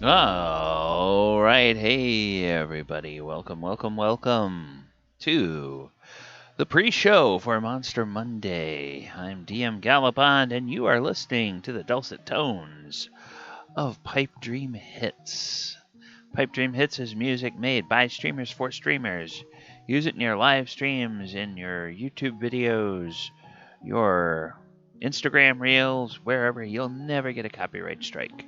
All right, hey everybody, welcome to the pre-show for Monster Monday. I'm DM Gallibond, and you are listening to the dulcet tones of Pipe Dream Hits. Pipe Dream Hits is music made by streamers for streamers. Use it in your live streams, in your YouTube videos, your Instagram reels, wherever. You'll never get a copyright strike.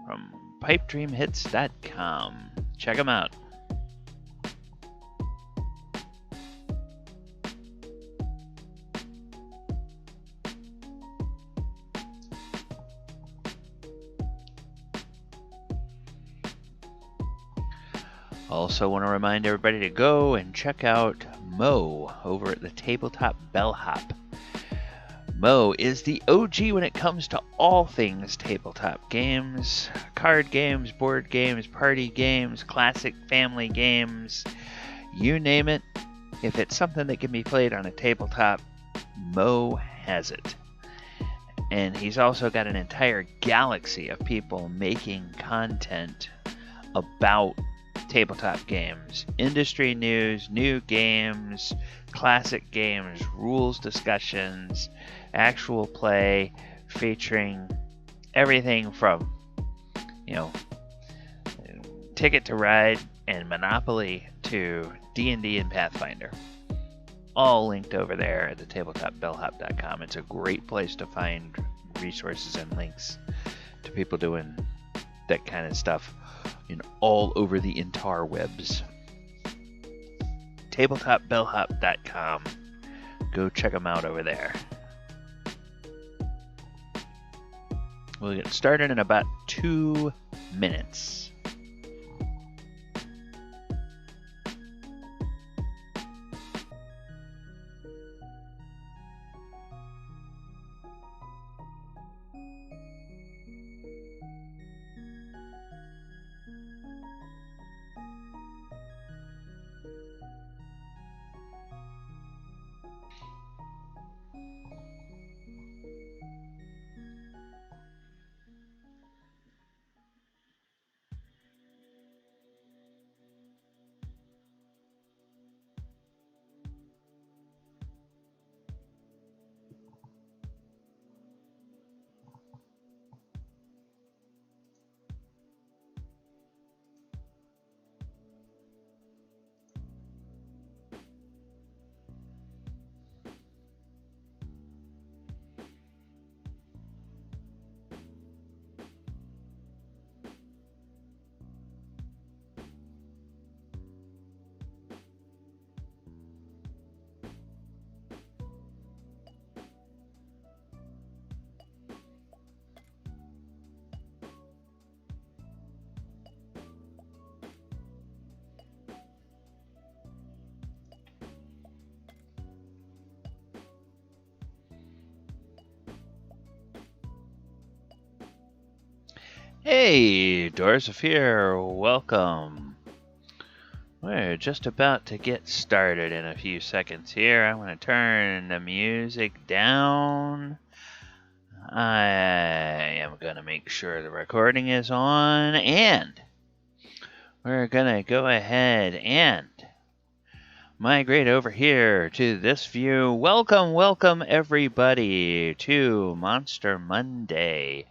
From pipedreamhits.com. Check them out. Also want to remind everybody to go and check out Mo over at the Tabletop Bellhop. Mo is the OG when it comes to all things tabletop games, card games, board games, party games, classic family games, you name it. If it's something that can be played on a tabletop, Mo has it. And he's also got an entire galaxy of people making content about tabletop games, industry news, new games, classic games, rules discussions, actual play, featuring everything from, Ticket to Ride and Monopoly to D&D and Pathfinder. All linked over there at the tabletopbellhop.com. It's a great place to find resources and links to people doing that kind of stuff all over the interwebs. tabletopbellhop.com. Go check them out over there. We'll get started in about 2 minutes. Hey, Dorsif here, welcome. We're just about to get started in a few seconds here. I'm going to turn the music down. I am going to make sure the recording is on, and we're going to go ahead and migrate over here to this view. Welcome everybody to Monster Monday.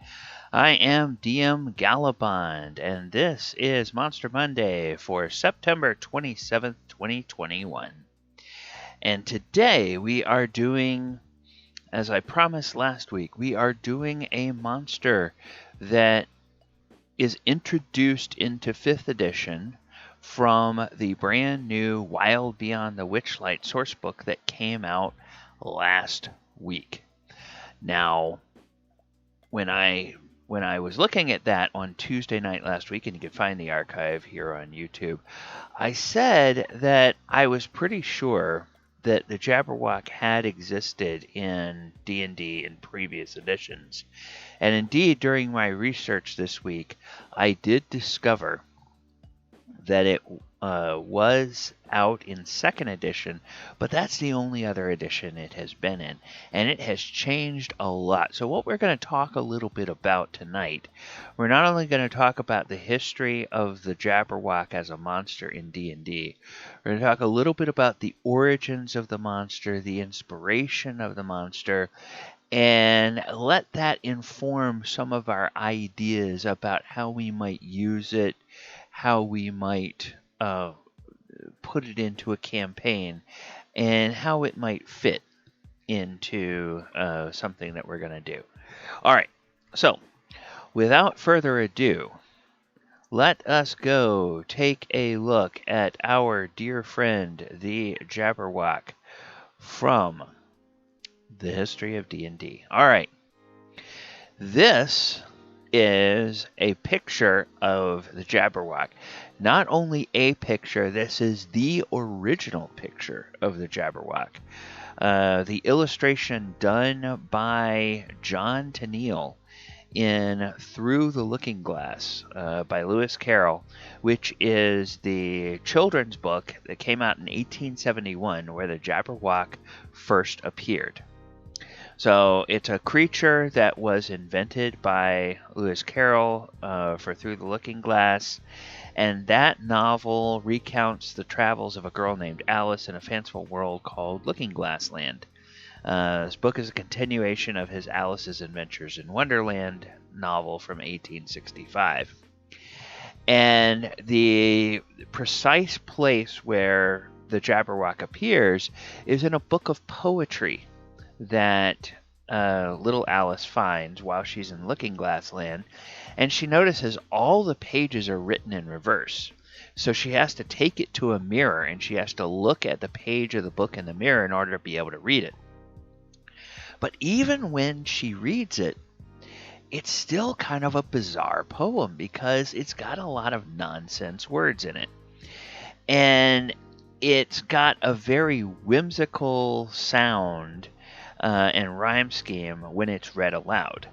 I am DM Gallibond, and this is Monster Monday for September 27th, 2021. And today we are doing, as I promised last week, we are doing a monster that is introduced into 5th edition from the brand new Wild Beyond the Witchlight sourcebook that came out last week. Now, when I was looking at that on Tuesday night last week, and you can find the archive here on YouTube, I said that I was pretty sure that the Jabberwock had existed in D&D in previous editions. And indeed, during my research this week, I did discover that it was out in 2nd edition, but that's the only other edition it has been in, and it has changed a lot. So what we're going to talk a little bit about tonight, we're not only going to talk about the history of the Jabberwock as a monster in D&D, we're going to talk a little bit about the origins of the monster, the inspiration of the monster, and let that inform some of our ideas about how we might use it, how we might put it into a campaign, and how it might fit into something that we're going to do. All right, so without further ado, let us go take a look at our dear friend, the Jabberwock, from the history of D&D. All right, this is a picture of the Jabberwock. Not only a picture, this is the original picture of the Jabberwock. The illustration done by John Tenniel in Through the Looking Glass by Lewis Carroll, which is the children's book that came out in 1871 where the Jabberwock first appeared. So it's a creature that was invented by Lewis Carroll for Through the Looking Glass, and that novel recounts the travels of a girl named Alice in a fanciful world called Looking Glass Land. This book is a continuation of his Alice's Adventures in Wonderland novel from 1865. And the precise place where the Jabberwock appears is in a book of poetry that little Alice finds while she's in Looking Glass Land, and she notices all the pages are written in reverse. So she has to take it to a mirror, and she has to look at the page of the book in the mirror in order to be able to read it. But even when she reads it, it's still kind of a bizarre poem because it's got a lot of nonsense words in it. And it's got a very whimsical sound and rhyme scheme when it's read aloud.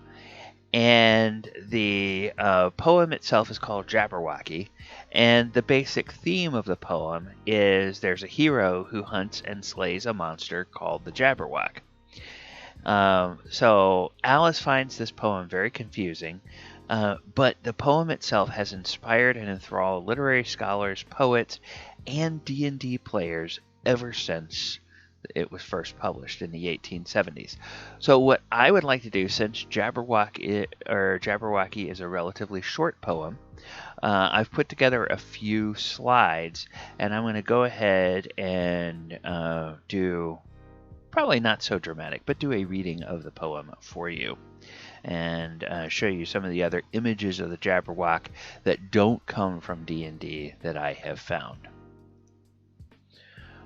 And the poem itself is called Jabberwocky, and the basic theme of the poem is there's a hero who hunts and slays a monster called the Jabberwock. So Alice finds this poem very confusing, but the poem itself has inspired and enthralled literary scholars, poets, and D&D players ever since it was first published in the 1870s. So what I would like to do, since Jabberwocky is a relatively short poem, I've put together a few slides, and I'm going to go ahead and do, probably not so dramatic, but do a reading of the poem for you, and show you some of the other images of the Jabberwock that don't come from D&D that I have found.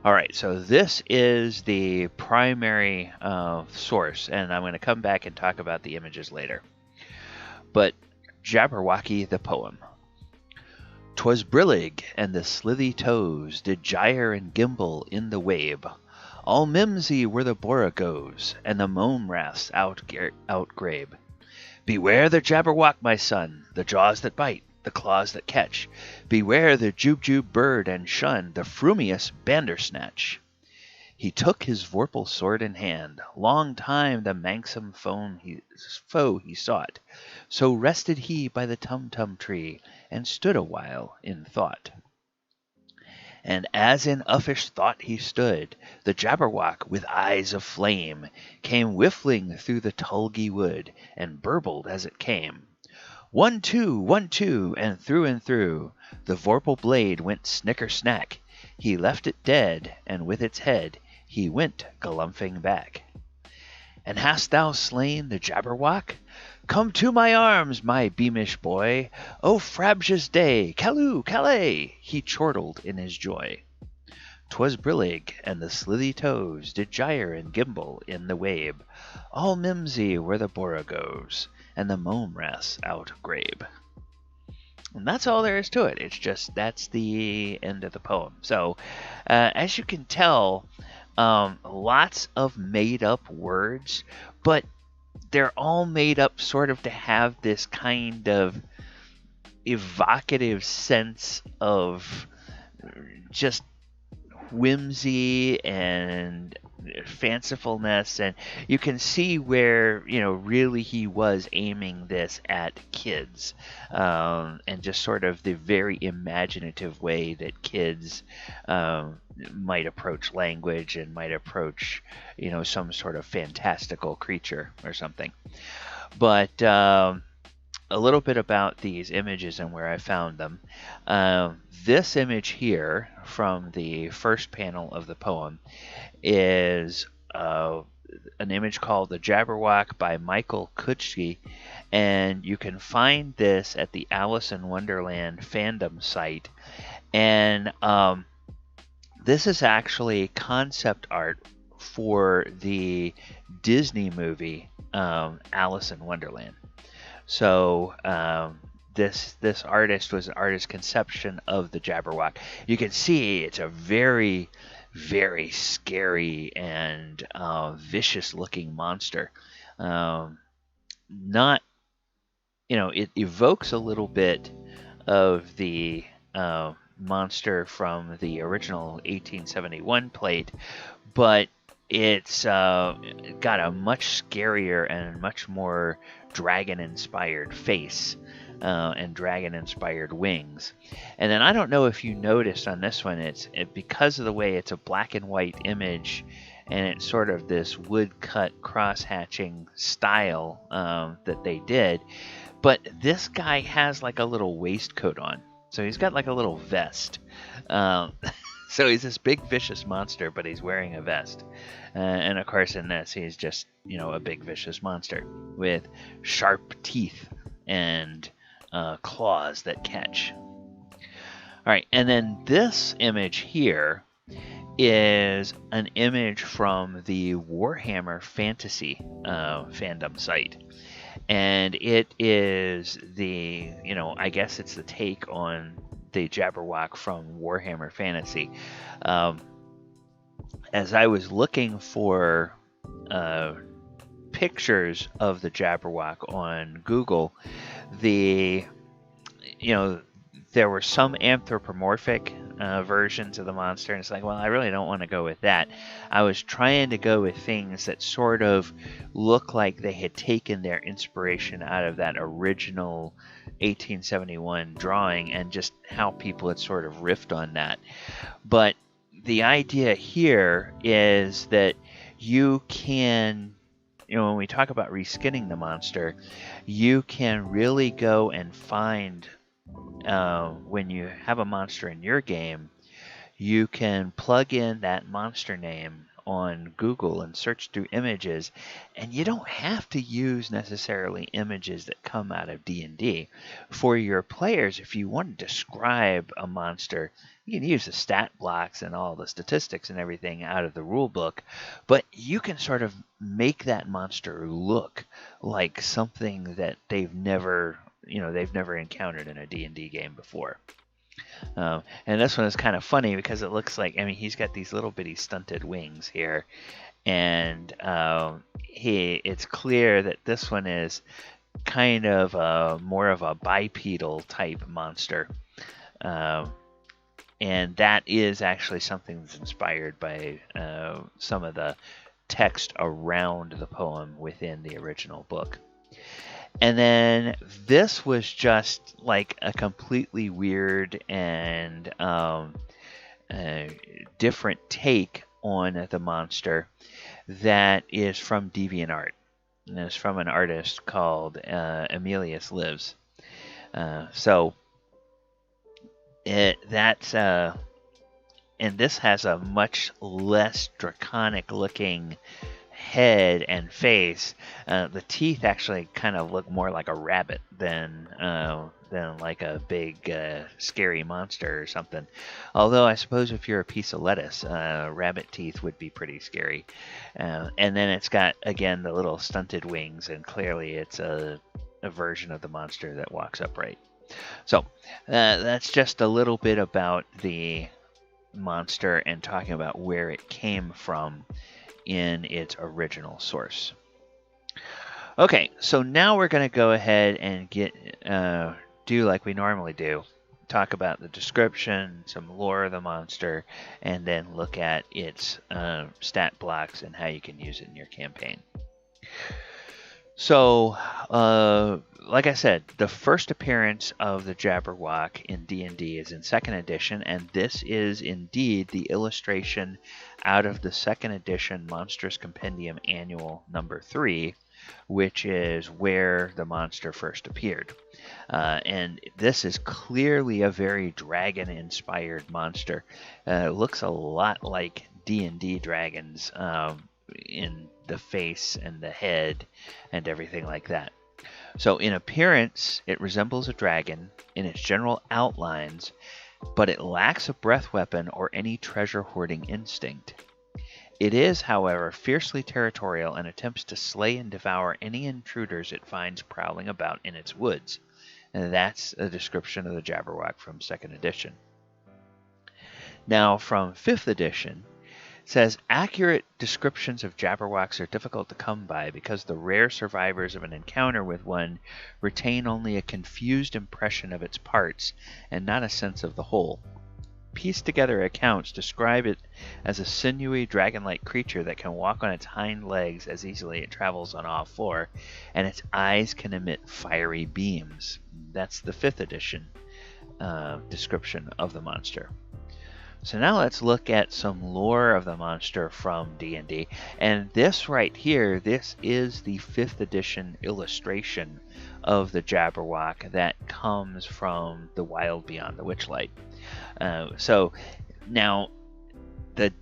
Alright, so this is the primary source, and I'm going to come back and talk about the images later. But Jabberwocky the poem. 'Twas brillig, and the slithy toes did gyre and gimble in the wabe. All mimsy were the borogoves, and the mome raths outgrabe. Beware the Jabberwock, my son, the jaws that bite, the claws that catch. Beware the jubjub bird, and shun the frumious bandersnatch. He took his vorpal sword in hand, long time the manxome foe he sought. So rested he by the tum-tum tree, and stood a while in thought. And as in uffish thought he stood, the Jabberwock with eyes of flame came whiffling through the tulgey wood, and burbled as it came. 1-2, and through, the vorpal blade went snicker-snack. He left it dead, and with its head he went galumphing back. And hast thou slain the Jabberwock? Come to my arms, my beamish boy. O frabjous day, callooh, callay, he chortled in his joy. 'Twas brillig, and the slithy toes did gyre and gimble in the wabe. All mimsy were the borogoves, and the mome raths outgrabe. And that's all there is to it. It's just, that's the end of the poem. So, as you can tell, lots of made-up words, but they're all made up sort of to have this kind of evocative sense of just whimsy and fancifulness, and you can see where really he was aiming this at kids, and just sort of the very imaginative way that kids might approach language and might approach some sort of fantastical creature or something. But a little bit about these images and where I found them. This image here from the first panel of the poem is an image called The Jabberwock by Michael Kutsky, and you can find this at the Alice in Wonderland fandom site. And this is actually concept art for the Disney movie Alice in Wonderland. So this artist was an artist's conception of the Jabberwock. You can see it's a very, very scary and vicious looking monster. Not, it evokes a little bit of the monster from the original 1871 plate, but it's got a much scarier and much more dragon-inspired face and dragon-inspired wings. And then I don't know if you noticed on this one, because of the way it's a black and white image, and it's sort of this woodcut cross-hatching style that they did. But this guy has like a little waistcoat on, so he's got like a little vest. So he's this big vicious monster, but he's wearing a vest. And of course in this, he's just, a big vicious monster with sharp teeth and claws that catch. All right, and then this image here is an image from the Warhammer Fantasy fandom site. And it is the, I guess it's the take on the Jabberwock from Warhammer Fantasy. As I was looking for pictures of the Jabberwock on Google, there were some anthropomorphic versions of the monster, and it's like, well, I really don't want to go with that. I was trying to go with things that sort of look like they had taken their inspiration out of that original 1871 drawing and just how people had sort of riffed on that. But the idea here is that you can, when we talk about reskinning the monster, you can really go and find, when you have a monster in your game, you can plug in that monster name on Google and search through images, and you don't have to use necessarily images that come out of D&D. For your players, if you want to describe a monster, you can use the stat blocks and all the statistics and everything out of the rule book, but you can sort of make that monster look like something that they've never encountered in a D&D game before. And this one is kind of funny because it looks like, he's got these little bitty stunted wings here, and it's clear that this one is kind of more of a bipedal type monster. And that is actually something that's inspired by some of the text around the poem within the original book. And then this was just like a completely weird and different take on the monster that is from DeviantArt. And it's from an artist called Emilius Lives. And this has a much less draconic looking head and face. The teeth actually kind of look more like a rabbit than like a big scary monster or something. Although I suppose if you're a piece of lettuce, rabbit teeth would be pretty scary. And then it's got, again, the little stunted wings, and clearly it's a version of the monster that walks upright. So that's just a little bit about the monster and talking about where it came from in its original source. Okay, so now we're going to go ahead and get do like we normally do. Talk about the description, some lore of the monster, and then look at its stat blocks and how you can use it in your campaign. So, like I said, the first appearance of the Jabberwock in D&D is in 2nd edition, and this is indeed the illustration out of the 2nd edition Monstrous Compendium Annual number 3, which is where the monster first appeared. And this is clearly a very dragon-inspired monster. It looks a lot like D&D dragons in the face and the head and everything like that. So in appearance, it resembles a dragon in its general outlines, but it lacks a breath weapon or any treasure hoarding instinct. It is, however, fiercely territorial and attempts to slay and devour any intruders it finds prowling about in its woods. And that's a description of the Jabberwock from 2nd edition. Now, from 5th edition, it says, accurate descriptions of Jabberwocks are difficult to come by because the rare survivors of an encounter with one retain only a confused impression of its parts and not a sense of the whole. Pieced together accounts describe it as a sinewy, dragon-like creature that can walk on its hind legs as easily as it travels on all four, and its eyes can emit fiery beams. That's the 5th edition description of the monster. So now let's look at some lore of the monster from D&D. And this right here, this is the 5th edition illustration of the Jabberwock that comes from the Wild Beyond the Witchlight. So now the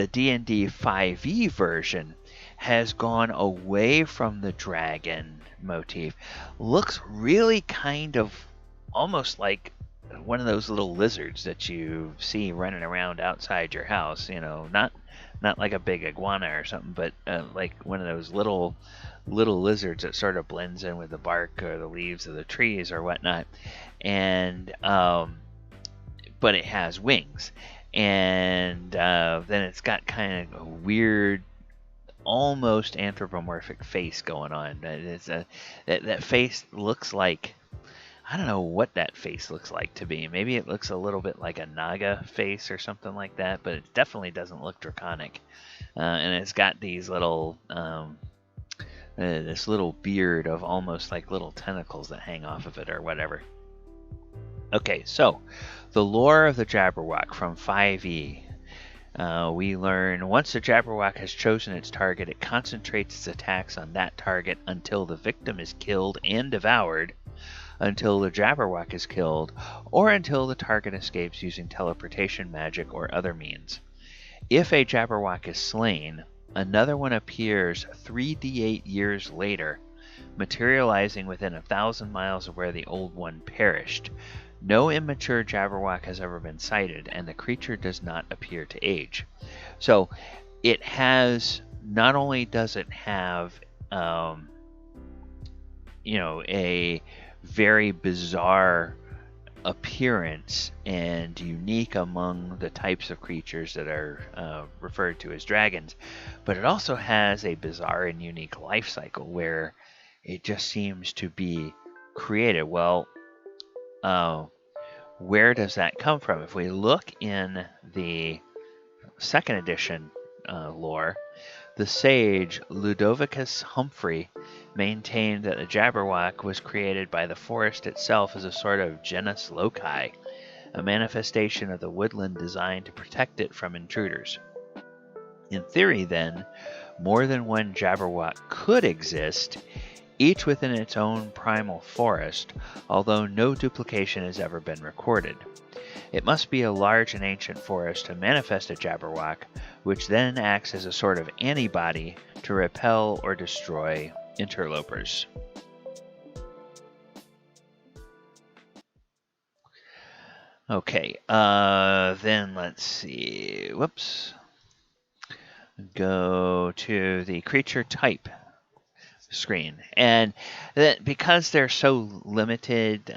D&D 5e version has gone away from the dragon motif. Looks really kind of almost like one of those little lizards that you see running around outside your house. You know, not like a big iguana or something, but like one of those little lizards that sort of blends in with the bark or the leaves of the trees or whatnot. And but it has wings, and then it's got kind of a weird, almost anthropomorphic face going on. It's that face looks like, I don't know what that face looks like to me. Maybe it looks a little bit like a Naga face or something like that, but it definitely doesn't look draconic. And it's got these little, this little beard of almost like little tentacles that hang off of it or whatever. Okay, so the lore of the Jabberwock from 5e. We learn once the Jabberwock has chosen its target, it concentrates its attacks on that target until the victim is killed and devoured, until the Jabberwock is killed, or until the target escapes using teleportation magic or other means. If a Jabberwock is slain, another one appears 3d8 years later, materializing within 1,000 miles of where the old one perished. No immature Jabberwock has ever been sighted, and the creature does not appear to age. So it has, not only does it have, a very bizarre appearance and unique among the types of creatures that are referred to as dragons, but it also has a bizarre and unique life cycle where it just seems to be created. Well, where does that come from? If we look in the 2nd edition lore, the sage Ludovicus Humphrey maintained that the Jabberwock was created by the forest itself as a sort of genus loci, a manifestation of the woodland designed to protect it from intruders. In theory, then, more than one Jabberwock could exist, each within its own primal forest, although no duplication has ever been recorded. It must be a large and ancient forest to manifest a Jabberwock, which then acts as a sort of antibody to repel or destroy interlopers. Okay, then let's see. Whoops. Go to the creature type screen, and because they're so limited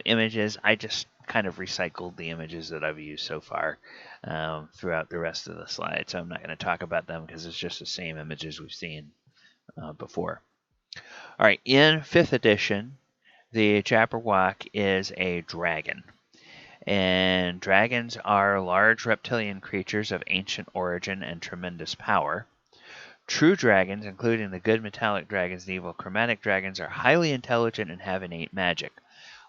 images, I just kind of recycled the images that I've used so far throughout the rest of the slides. So I'm not going to talk about them because it's just the same images we've seen before. All right, in 5th edition, the Jabberwock is a dragon. And dragons are large reptilian creatures of ancient origin and tremendous power. True dragons, including the good metallic dragons and evil chromatic dragons, are highly intelligent and have innate magic.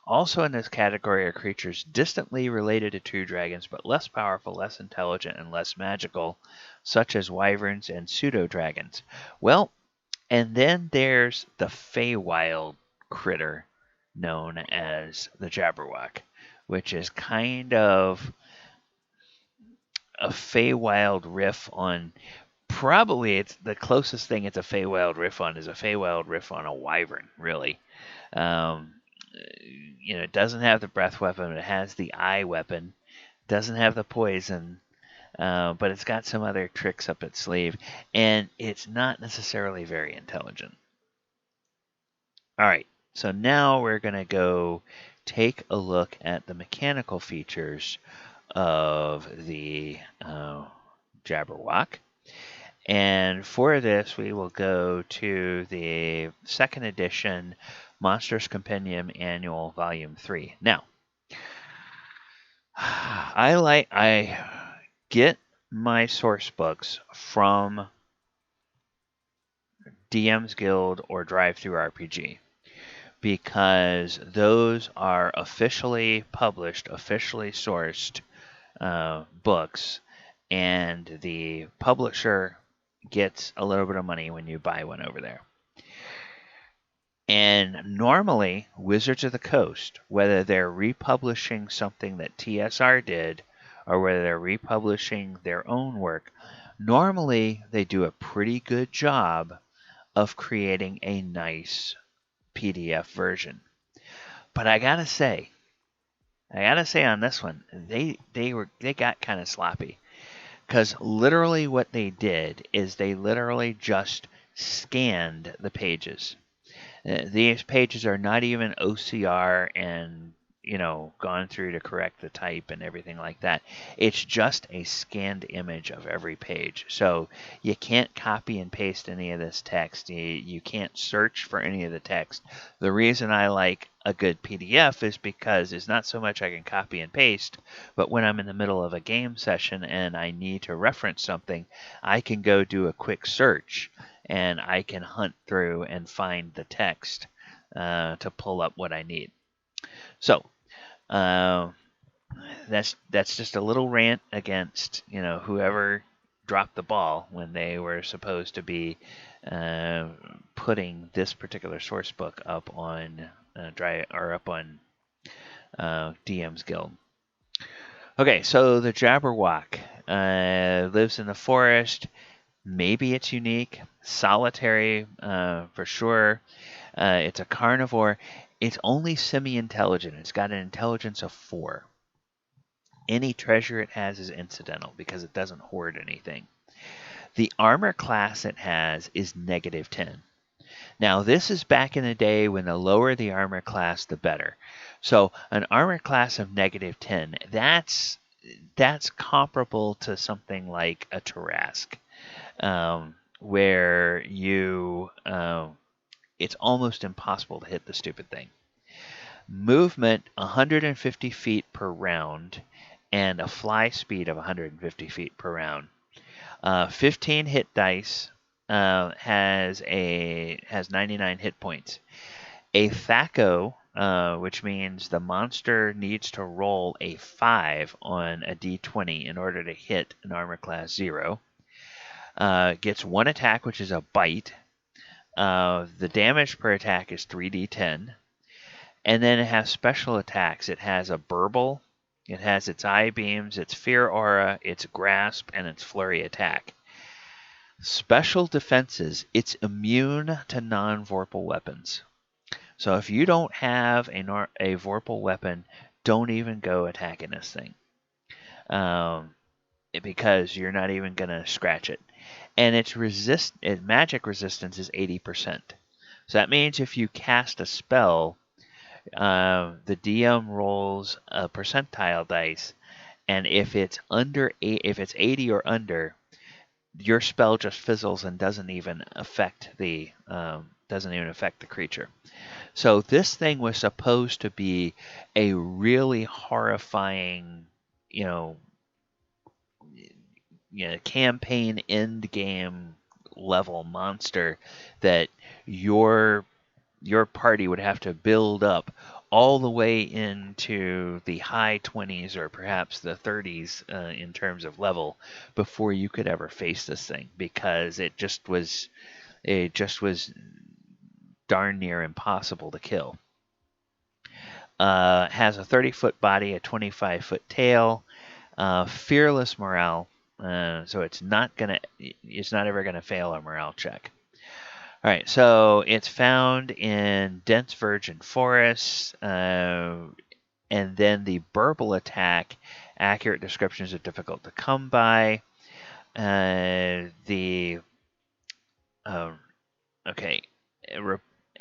Also in this category are creatures distantly related to true dragons, but less powerful, less intelligent, and less magical, such as wyverns and pseudo-dragons. Well, and then there's the Feywild critter known as the Jabberwock, which is kind of a Feywild riff on... Probably it's the closest thing it's a Feywild riff on is a Feywild riff on a wyvern, really. It doesn't have the breath weapon, but it has the eye weapon. Doesn't have the poison, but it's got some other tricks up its sleeve, and it's not necessarily very intelligent. All right, so now we're going to go take a look at the mechanical features of the Jabberwock. And for this, we will go to the 2nd edition Monsters Compendium Annual Volume 3. Now, I get my source books from DM's Guild or DriveThruRPG because those are officially published, officially sourced books, and the publisher gets a little bit of money when you buy one over there. And normally, Wizards of the Coast, whether they're republishing something that TSR did or whether they're republishing their own work, normally they do a pretty good job of creating a nice PDF version. But I gotta say on this one, they got kind of sloppy. Because literally what they did is they literally just scanned the pages. These pages are not even OCR and, gone through to correct the type and everything like that. It's just a scanned image of every page. So you can't copy and paste any of this text. You can't search for any of the text. The reason I like a good PDF is because it's not so much I can copy and paste, but when I'm in the middle of a game session and I need to reference something, I can go do a quick search and I can hunt through and find the text to pull up what I need. So that's just a little rant against whoever dropped the ball when they were supposed to be putting this particular source book up on DM's Guild. Okay, so the Jabberwock lives in the forest. Maybe it's unique, solitary for sure. It's a carnivore. It's only semi-intelligent. It's got an intelligence of 4. Any treasure it has is incidental because it doesn't hoard anything. The armor class it has is -10. Now, this is back in the day when the lower the armor class, the better. So an armor class of -10, that's comparable to something like a Tarrasque, where it's almost impossible to hit the stupid thing. Movement 150 feet per round and a fly speed of 150 feet per round. 15 hit dice, has 99 hit points. A THAC0, which means the monster needs to roll a 5 on a d20 in order to hit an armor class 0. Gets 1 attack, which is a bite. The damage per attack is 3d10. And then it has special attacks. It has a burble. It has its eye beams, its fear aura, its grasp, and its flurry attack. Special defenses. It's immune to non-vorpal weapons. So if you don't have a vorpal weapon, don't even go attacking this thing. Because you're not even going to scratch it. And its magic resistance is 80%. So that means if you cast a spell, the DM rolls a percentile dice, and if it's 80 or under, your spell just fizzles and doesn't even affect the creature. So this thing was supposed to be a really horrifying, you know, campaign end game level monster that your party would have to build up all the way into the high 20s or perhaps the 30s in terms of level before you could ever face this thing, because it just was darn near impossible to kill. Has a 30-foot body, a 25-foot tail, fearless morale, so it's not ever gonna fail a morale check. All right, so it's found in dense virgin forests, and then the verbal attack. Accurate descriptions are difficult to come by. Okay,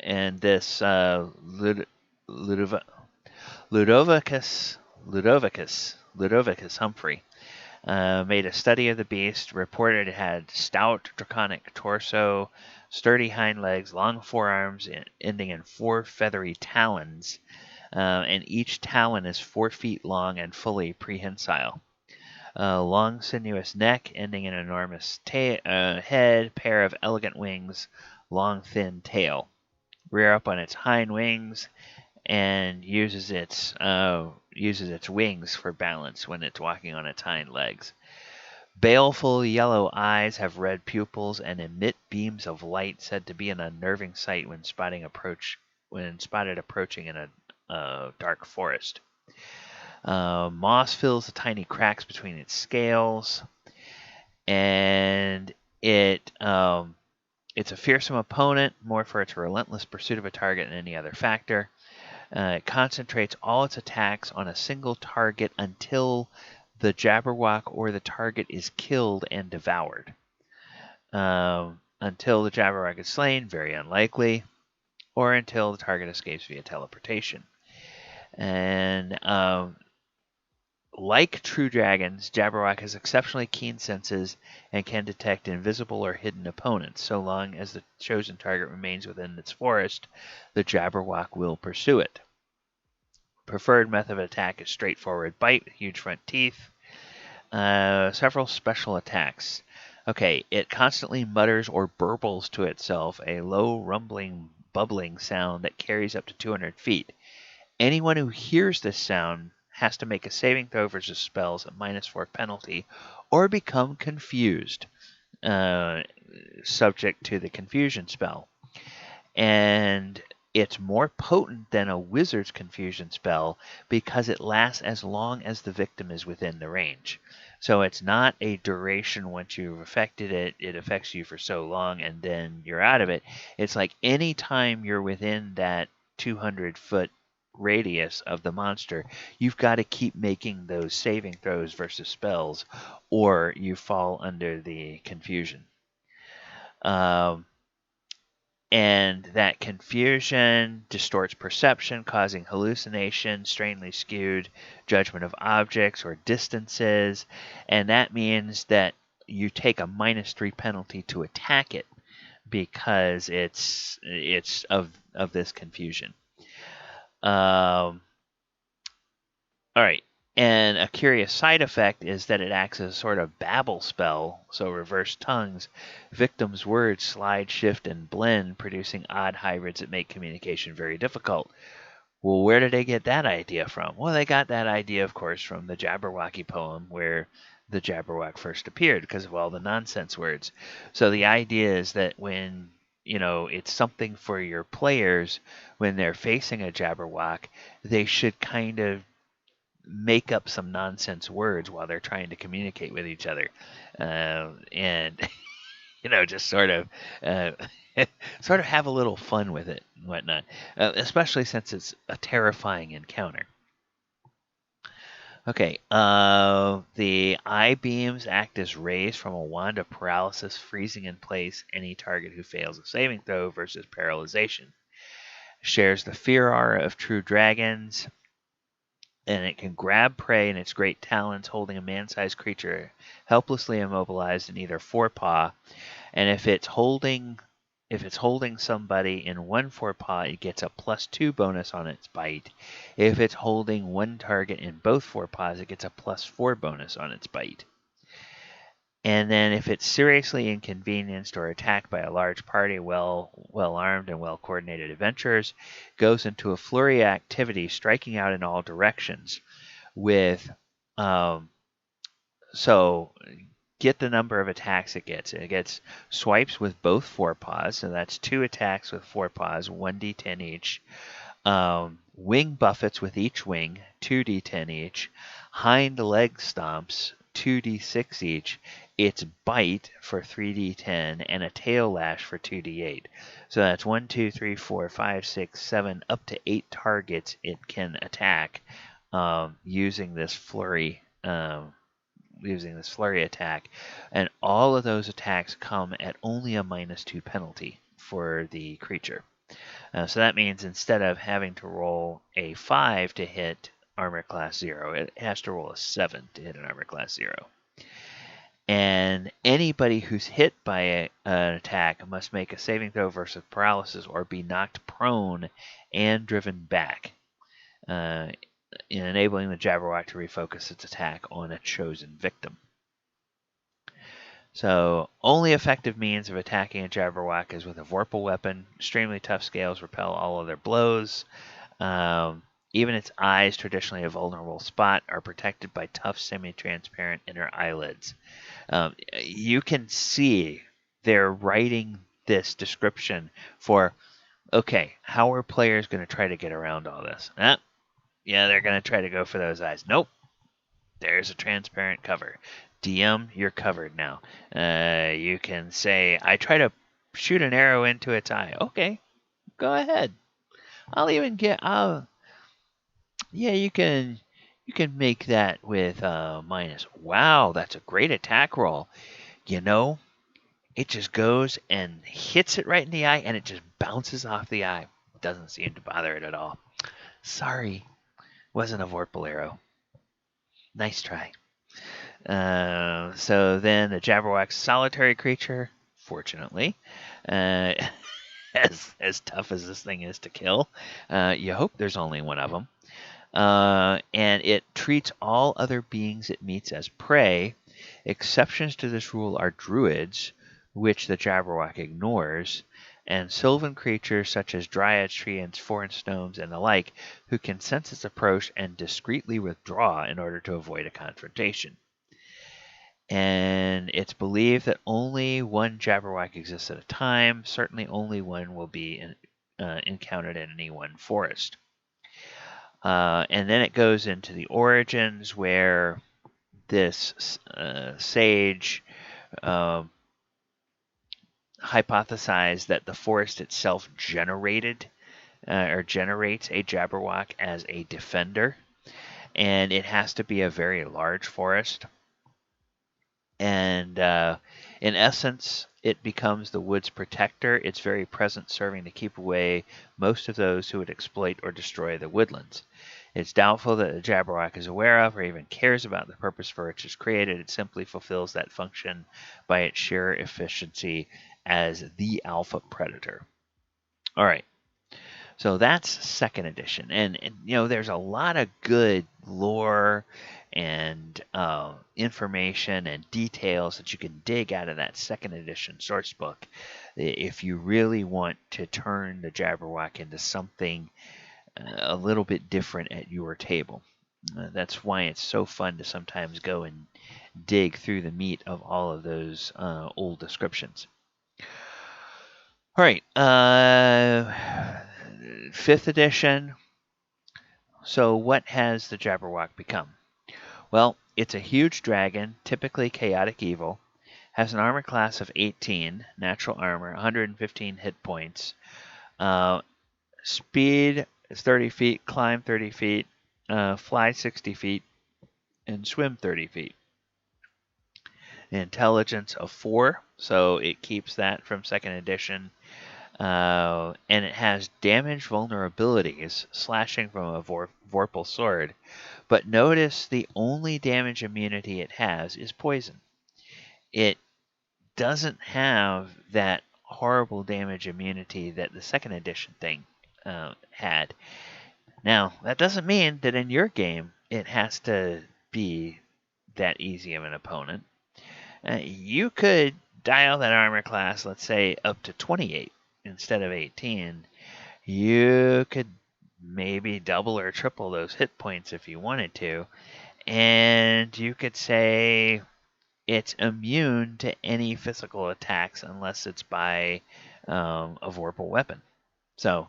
and this Ludovicus Humphrey made a study of the beast, reported it had stout draconic torso, sturdy hind legs, long forearms ending in 4 feathery talons, and each talon is 4 feet long and fully prehensile. Long sinuous neck ending in enormous head, pair of elegant wings, long thin tail. Rear up on its hind wings and uses its wings for balance when it's walking on its hind legs. Baleful yellow eyes have red pupils and emit beams of light, said to be an unnerving sight when spotted approaching in a dark forest. Moss fills the tiny cracks between its scales, and it's a fearsome opponent, more for its relentless pursuit of a target than any other factor. It concentrates all its attacks on a single target until the Jabberwock or the target is killed and devoured. Until the Jabberwock is slain, very unlikely, or until the target escapes via teleportation. And like true dragons, Jabberwock has exceptionally keen senses and can detect invisible or hidden opponents. So long as the chosen target remains within its forest, the Jabberwock will pursue it. Preferred method of attack is straightforward bite with huge front teeth. Several special attacks. Okay, it constantly mutters or burbles to itself, a low rumbling, bubbling sound that carries up to 200 feet. Anyone who hears this sound has to make a saving throw versus spells at -4 penalty, or become confused, subject to the confusion spell. And it's more potent than a wizard's confusion spell because it lasts as long as the victim is within the range. So it's not a duration once you've affected it, it affects you for so long and then you're out of it. It's like any time you're within that 200-foot radius of the monster, you've got to keep making those saving throws versus spells, or you fall under the confusion. And that confusion distorts perception, causing hallucination, strangely skewed judgment of objects or distances, and that means that you take a -3 penalty to attack it because it's of this confusion. All right. And a curious side effect is that it acts as a sort of babble spell, so reverse tongues. Victims' words slide, shift, and blend, producing odd hybrids that make communication very difficult. Well, where did they get that idea from? Well, they got that idea, of course, from the Jabberwocky poem, where the Jabberwock first appeared, because of all the nonsense words. So the idea is that when it's something for your players, when they're facing a Jabberwock, they should kind of make up some nonsense words while they're trying to communicate with each other, and just sort of have a little fun with it and whatnot, especially since it's a terrifying encounter. Okay, the eye beams act as rays from a wand of paralysis, freezing in place any target who fails a saving throw versus paralyzation. Shares the fear aura of true dragons, and it can grab prey in its great talons, holding a man-sized creature helplessly immobilized in either forepaw. And if it's holding if it's holding somebody in one forepaw, it gets a +2 bonus on its bite. If it's holding one target in both forepaws, it gets a +4 bonus on its bite. And then if it's seriously inconvenienced or attacked by a large party, well-armed and well-coordinated adventurers, goes into a flurry of activity, striking out in all directions with, so get the number of attacks it gets. It gets swipes with both forepaws, so that's 2 attacks with forepaws, 1d10 each. Wing buffets with each wing, 2d10 each. Hind leg stomps, 2d6 each. Its bite for 3d10, and a tail lash for 2d8. So that's 1, 2, 3, 4, 5, 6, 7, up to 8 targets it can attack using this flurry attack, and all of those attacks come at only a -2 penalty for the creature. So that means instead of having to roll a 5 to hit armor class 0, it has to roll a 7 to hit an armor class 0. And anybody who's hit by an attack must make a saving throw versus paralysis or be knocked prone and driven back, in enabling the Jabberwock to refocus its attack on a chosen victim. So, only effective means of attacking a Jabberwock is with a Vorpal weapon. Extremely tough scales repel all other blows. Even its eyes, traditionally a vulnerable spot, are protected by tough, semi-transparent inner eyelids. You can see they're writing this description for, okay, how are players going to try to get around all this? Yeah, they're going to try to go for those eyes. Nope. There's a transparent cover. DM, you're covered now. You can say, I try to shoot an arrow into its eye. Okay, go ahead. Yeah, you can make that with minus. Wow, that's a great attack roll. You know, it just goes and hits it right in the eye, and it just bounces off the eye. Doesn't seem to bother it at all. Sorry, wasn't a Vorpal arrow. Nice try. So then the Jabberwock's solitary creature, fortunately, as tough as this thing is to kill, you hope there's only one of them. And it treats all other beings it meets as prey. Exceptions to this rule are druids, which the Jabberwock ignores, and sylvan creatures such as dryads, treants, forest gnomes, and the like, who can sense its approach and discreetly withdraw in order to avoid a confrontation. And it's believed that only one Jabberwock exists at a time. Certainly only one will be encountered in any one forest. And then it goes into the origins, where this sage hypothesized that the forest itself generates a Jabberwock as a defender, and it has to be a very large forest. And in essence, it becomes the wood's protector, its very presence serving to keep away most of those who would exploit or destroy the woodlands. It's doubtful that the Jabberwock is aware of or even cares about the purpose for which it's created. It simply fulfills that function by its sheer efficiency as the alpha predator. All right. So that's second edition. And there's a lot of good lore and information and details that you can dig out of that second edition source book if you really want to turn the Jabberwock into something a little bit different at your table. That's why it's so fun to sometimes go and dig through the meat of all of those old descriptions. All right, 5th edition. So what has the Jabberwock become? Well, it's a huge dragon, typically chaotic evil, has an armor class of 18, natural armor, 115 hit points, speed is 30 feet, climb 30 feet, fly 60 feet, and swim 30 feet. Intelligence of 4, so it keeps that from 2nd edition. And it has damage vulnerabilities, slashing from a Vorpal sword. But notice the only damage immunity it has is poison. It doesn't have that horrible damage immunity that the second edition thing had. Now, that doesn't mean that in your game it has to be that easy of an opponent. You could dial that armor class, let's say, up to 28 instead of 18. You could maybe double or triple those hit points if you wanted to. And you could say it's immune to any physical attacks unless it's by a vorpal weapon. So,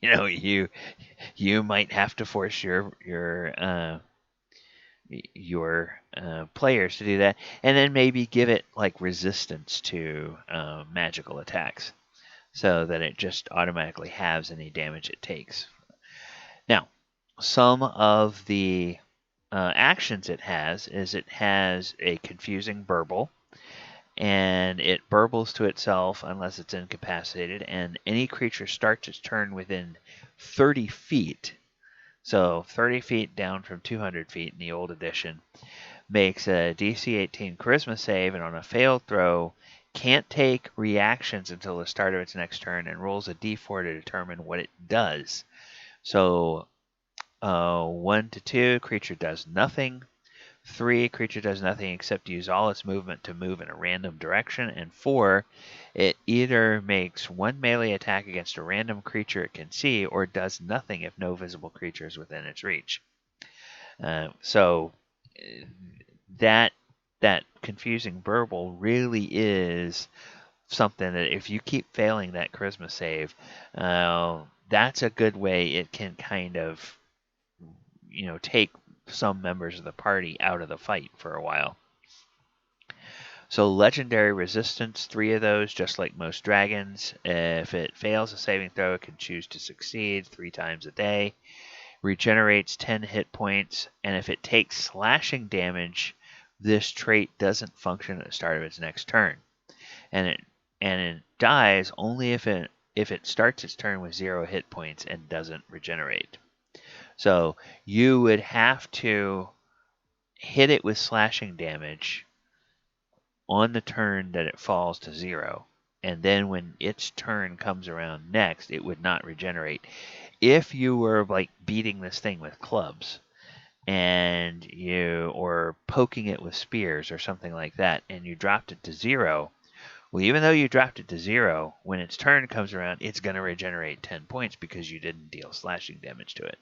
you might have to force your players to do that, and then maybe give it like resistance to magical attacks, so that it just automatically halves any damage it takes. Now, some of the actions it has is it has a confusing burble, and it burbles to itself unless it's incapacitated, and any creature starts its turn within 30 feet. So 30 feet down from 200 feet in the old edition, makes a DC 18 Charisma save, and on a failed throw, can't take reactions until the start of its next turn, and rolls a d4 to determine what it does. So 1 to 2, creature does nothing. 3, creature does nothing except use all its movement to move in a random direction. And 4, it either makes one melee attack against a random creature it can see, or does nothing if no visible creature is within its reach. So that confusing burble really is something that if you keep failing that charisma save, that's a good way it can kind of, take some members of the party out of the fight for a while. So legendary resistance, 3 of those, just like most dragons. If it fails a saving throw, it can choose to succeed 3 times a day. Regenerates 10 hit points, and if it takes slashing damage, this trait doesn't function at the start of its next turn. And it dies only if it starts its turn with 0 hit points and doesn't regenerate. So you would have to hit it with slashing damage on the turn that it falls to 0. And then when its turn comes around next, it would not regenerate. If you were like beating this thing with clubs or poking it with spears or something like that, and you dropped it to 0, well, even though you dropped it to 0, when its turn comes around, it's going to regenerate 10 points because you didn't deal slashing damage to it.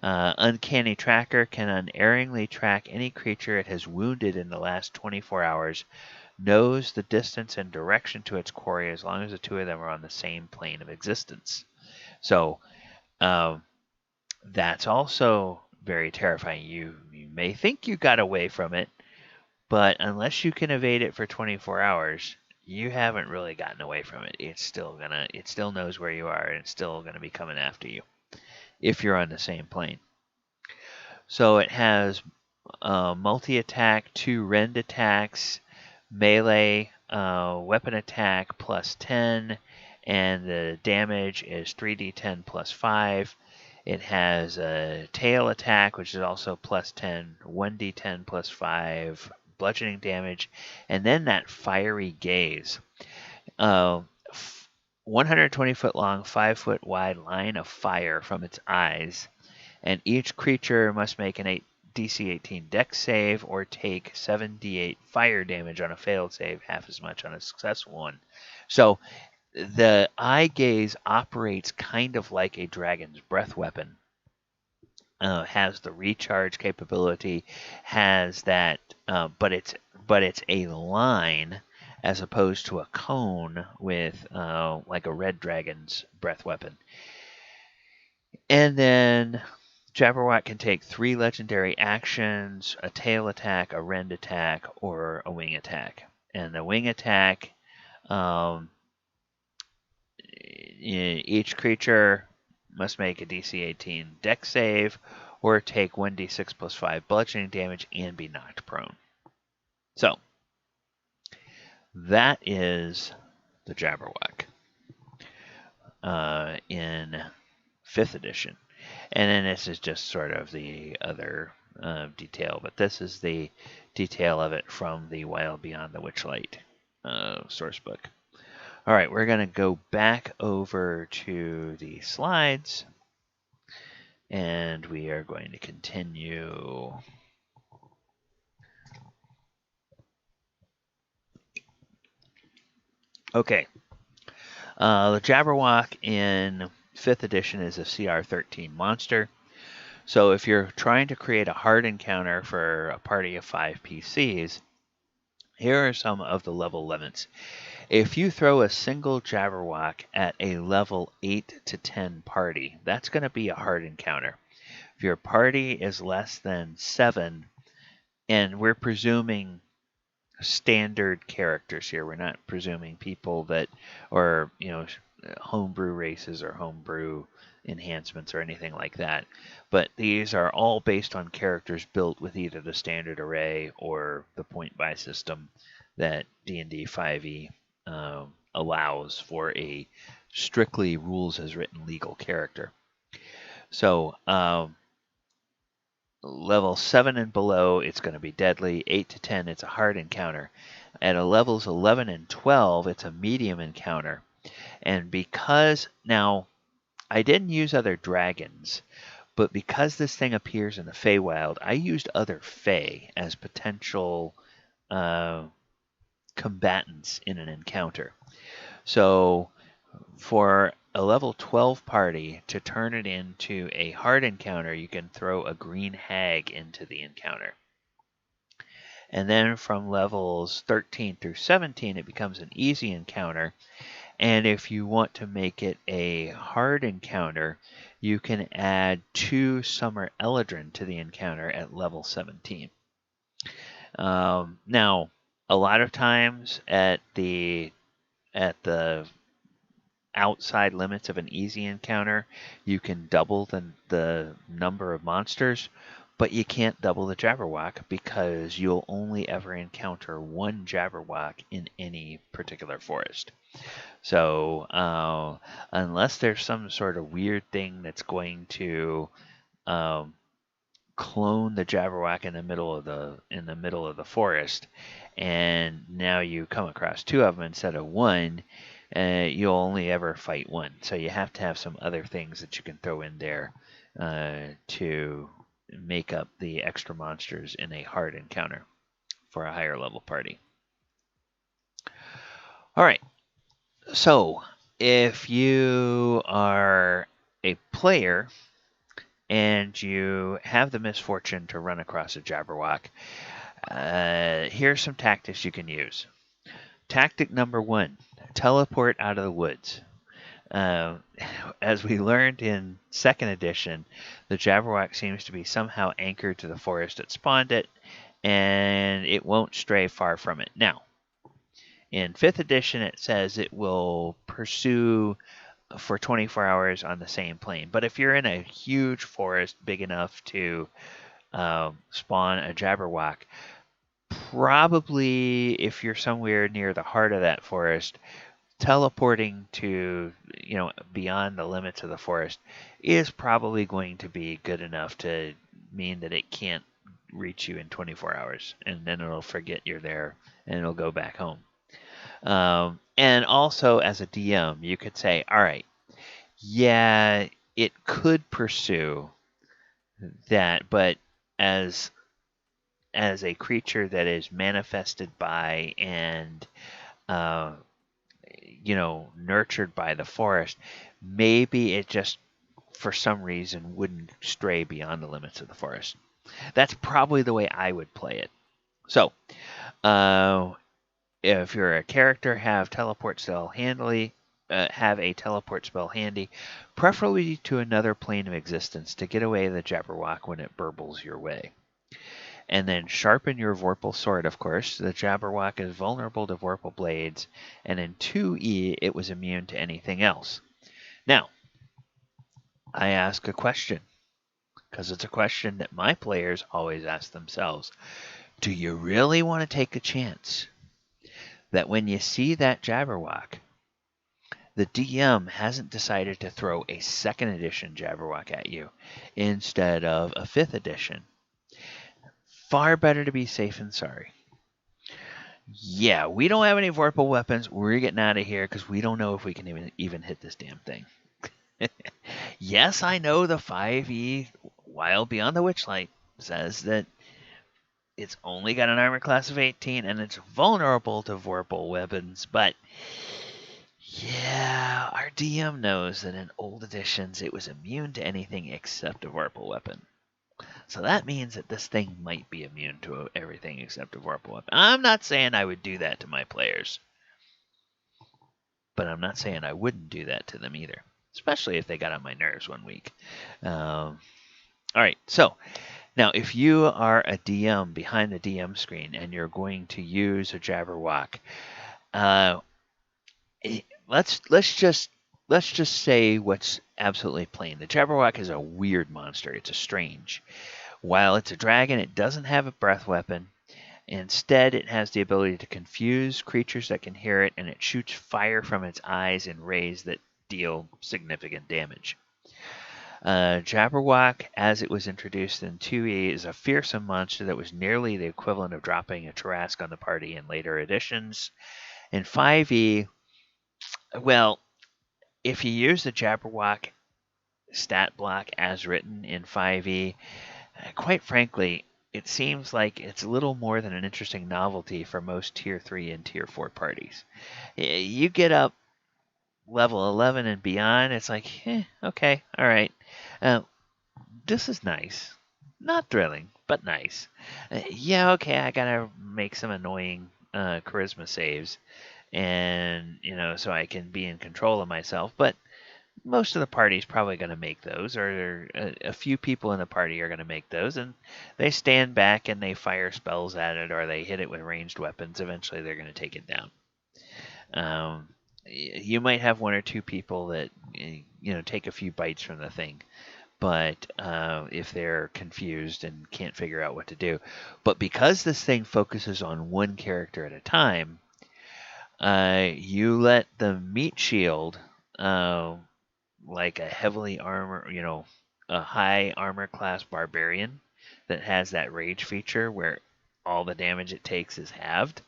Uncanny Tracker can unerringly track any creature it has wounded in the last 24 hours, knows the distance and direction to its quarry as long as the 2 of them are on the same plane of existence. So that's also very terrifying. You may think you got away from it, but unless you can evade it for 24 hours, you haven't really gotten away from it. It still knows where you are, and it's still gonna be coming after you if you're on the same plane. So it has multi-attack, 2 rend attacks, melee weapon attack plus 10, and the damage is 3d10 plus 5. It has a tail attack, which is also plus 10, 1d10 plus 5 bludgeoning damage, and then that fiery gaze. 120 foot long, 5 foot wide line of fire from its eyes, and each creature must make an DC 18 dex save or take 7d8 fire damage on a failed save, half as much on a successful one. So the eye gaze operates kind of like a dragon's breath weapon. Has the recharge capability, has that, but it's a line as opposed to a cone with like a red dragon's breath weapon. And then Jabberwock can take 3 legendary actions: a tail attack, a rend attack, or a wing attack. And the wing attack, each creature must make a DC 18 dex save or take 1d6 plus 5 bludgeoning damage and be knocked prone. So that is the Jabberwock in 5th edition. And then this is just sort of the other detail, but this is the detail of it from the Wild Beyond the Witchlight source book. All right, we're going to go back over to the slides, and we are going to continue. Okay. The Jabberwock in 5th edition is a CR13 monster. So if you're trying to create a hard encounter for a party of 5 PCs, here are some of the level limits. If you throw a single Jabberwock at a level 8 to 10 party, that's going to be a hard encounter. If your party is less than 7, and we're presuming standard characters here, we're not presuming people that, or, homebrew races or homebrew enhancements or anything like that. But these are all based on characters built with either the standard array or the point buy system that D&D 5e allows for a strictly rules as written legal character. So level 7 and below, it's going to be deadly. 8 to 10, it's a hard encounter. At levels 11 and 12, it's a medium encounter. And because, now, I didn't use other dragons, but because this thing appears in the Feywild, I used other Fey as potential combatants in an encounter. So for a level 12 party, to turn it into a hard encounter, you can throw a green hag into the encounter. And then from levels 13 through 17, it becomes an easy encounter. And if you want to make it a hard encounter, you can add 2 Summer Eladrin to the encounter at level 17. Now, a lot of times at the outside limits of an easy encounter, you can double the number of monsters, but you can't double the Jabberwock because you'll only ever encounter 1 Jabberwock in any particular forest. So unless there's some sort of weird thing that's going to clone the Jabberwock in the middle of the forest, and now you come across 2 of them instead of 1, you'll only ever fight 1. So you have to have some other things that you can throw in there to make up the extra monsters in a hard encounter for a higher level party. All right. So if you are a player and you have the misfortune to run across a Jabberwock, here's some tactics you can use. Tactic number 1, teleport out of the woods. As we learned in 2nd edition, the Jabberwock seems to be somehow anchored to the forest that spawned it, and it won't stray far from it. Now, in 5th edition, it says it will pursue for 24 hours on the same plane. But if you're in a huge forest big enough to spawn a Jabberwock, probably if you're somewhere near the heart of that forest, teleporting to, beyond the limits of the forest is probably going to be good enough to mean that it can't reach you in 24 hours. And then it'll forget you're there and it'll go back home. And also as a DM, you could say, all right, yeah, it could pursue that, but as a creature that is manifested by and nurtured by the forest, maybe it just for some reason wouldn't stray beyond the limits of the forest. That's probably the way I would play it. So if you're a character, have a teleport spell handy, preferably to another plane of existence to get away the Jabberwock when it burbles your way. And then sharpen your Vorpal sword, of course. The Jabberwock is vulnerable to Vorpal blades, and in 2e, it was immune to anything else. Now, I ask a question, because it's a question that my players always ask themselves. Do you really want to take a chance that when you see that Jabberwock, the DM hasn't decided to throw a 2nd edition Jabberwock at you instead of a 5th edition? Far better to be safe than sorry. Yeah, we don't have any vorpal weapons. We're getting out of here because we don't know if we can even hit this damn thing. Yes, I know the 5e Wild Beyond the Witchlight says that it's only got an armor class of 18 and it's vulnerable to vorpal weapons, but yeah, our DM knows that in old editions it was immune to anything except a vorpal weapon. So that means that this thing might be immune to everything except a vorpal weapon. I'm not saying I would do that to my players, but I'm not saying I wouldn't do that to them either, especially if they got on my nerves one week. All right, so now if you are a DM behind the DM screen and you're going to use a Jabberwock, let's just say what's absolutely plain. The Jabberwock is a weird monster. It's a strange. While it's a dragon, it doesn't have a breath weapon. Instead, it has the ability to confuse creatures that can hear it, and it shoots fire from its eyes in rays that deal significant damage. Jabberwock, as it was introduced in 2e, is a fearsome monster that was nearly the equivalent of dropping a Tarrasque on the party in later editions. In 5e, well, if you use the Jabberwock stat block as written in 5e, quite frankly, it seems like it's a little more than an interesting novelty for most Tier 3 and Tier 4 parties. You get up level 11 and beyond, it's like, okay, all right. This is nice. Not thrilling, but nice. Yeah, okay, I gotta make some annoying charisma saves, and, so I can be in control of myself, but most of the party's probably going to make those, or a few people in the party are going to make those, and they stand back and they fire spells at it, or they hit it with ranged weapons. Eventually, they're going to take it down. You might have one or two people that take a few bites from the thing, but if they're confused and can't figure out what to do. But because this thing focuses on one character at a time, you let the meat shield, like a heavily armor, a high armor class barbarian that has that rage feature where all the damage it takes is halved.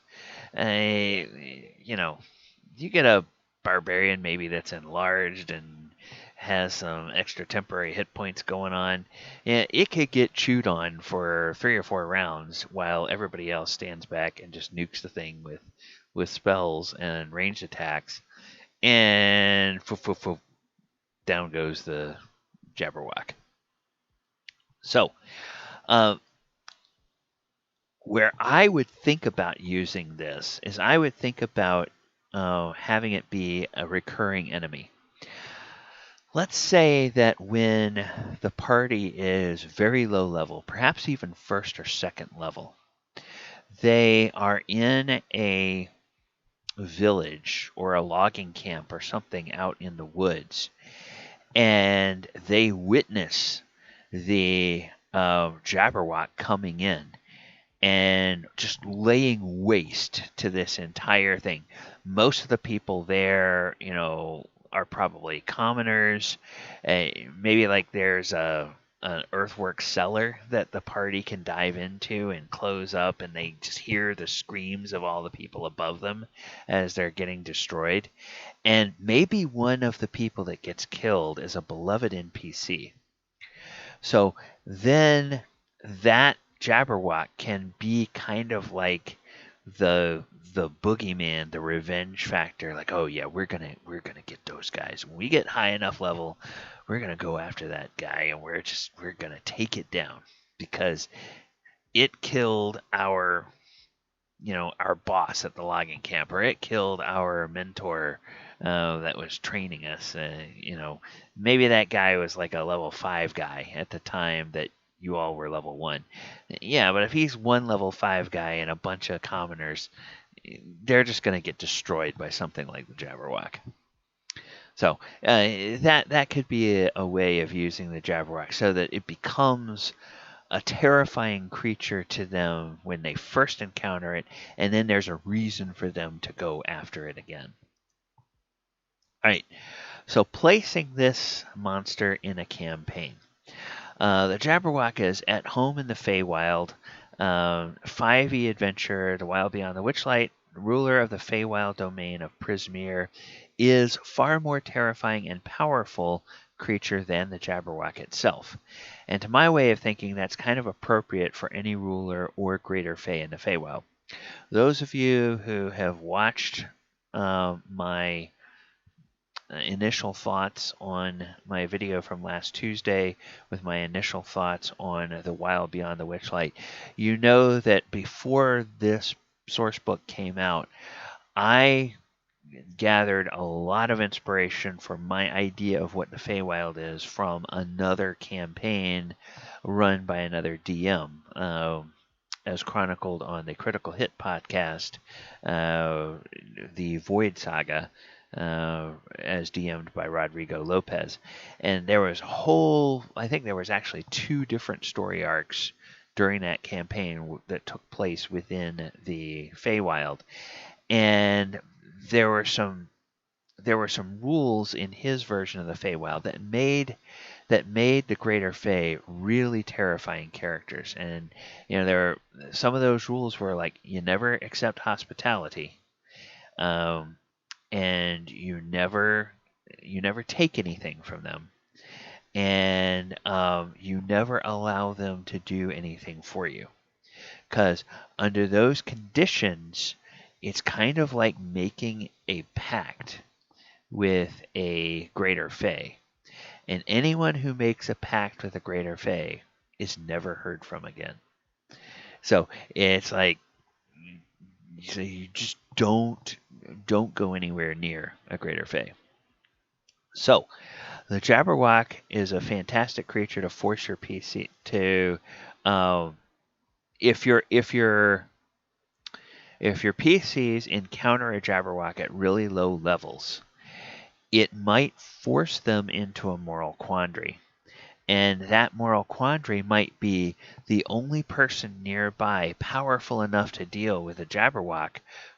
You get a barbarian maybe that's enlarged and has some extra temporary hit points going on. Yeah, it could get chewed on for 3 or 4 rounds while everybody else stands back and just nukes the thing with spells and ranged attacks. And down goes the Jabberwock. So, where I would think about using this is I would think about having it be a recurring enemy. Let's say that when the party is very low level, perhaps even first or second level, they are in a village or a logging camp or something out in the woods, and they witness the Jabberwock coming in and just laying waste to this entire thing. Most of the people there, are probably commoners. Maybe like there's an earthwork cellar that the party can dive into and close up, and they just hear the screams of all the people above them as they're getting destroyed. And maybe one of the people that gets killed is a beloved NPC. So then that Jabberwock can be kind of like the boogeyman, the revenge factor. Like, oh yeah, we're gonna get those guys. When we get high enough level, we're gonna go after that guy, and we're gonna take it down because it killed our boss at the logging camp, or it killed our mentor that was training us. Maybe that guy was like a level 5 guy at the time that you all were level 1. Yeah, but if he's one level 5 guy and a bunch of commoners, they're just going to get destroyed by something like the Jabberwock. So that could be a way of using the Jabberwock so that it becomes a terrifying creature to them when they first encounter it, and then there's a reason for them to go after it again. All right, so placing this monster in a campaign. The Jabberwock is at home in the Feywild. 5e adventure, The Wild Beyond the Witchlight, ruler of the Feywild domain of Prismeer, is far more terrifying and powerful creature than the Jabberwock itself. And to my way of thinking, that's kind of appropriate for any ruler or greater Fey in the Feywild. Those of you who have watched my initial thoughts on my video from last Tuesday with my initial thoughts on The Wild Beyond the Witchlight, you know that before this source book came out, I gathered a lot of inspiration for my idea of what the Feywild is from another campaign run by another DM, as chronicled on the Critical Hit podcast, the Void Saga, as DM'd by Rodrigo Lopez. And there was I think there was actually 2 different story arcs during that campaign that took place within the Feywild. And there were some rules in his version of the Feywild that made the Greater Fey really terrifying characters. And some of those rules were like, you never accept hospitality, and you never take anything from them, and you never allow them to do anything for you, because under those conditions, it's kind of like making a pact with a Greater Fey. And anyone who makes a pact with a Greater Fey is never heard from again. So it's like, you just don't go anywhere near a Greater Fey. So the Jabberwock is a fantastic creature to force your PC to, if your PCs encounter a Jabberwock at really low levels, it might force them into a moral quandary. And that moral quandary might be the only person nearby powerful enough to deal with a Jabberwock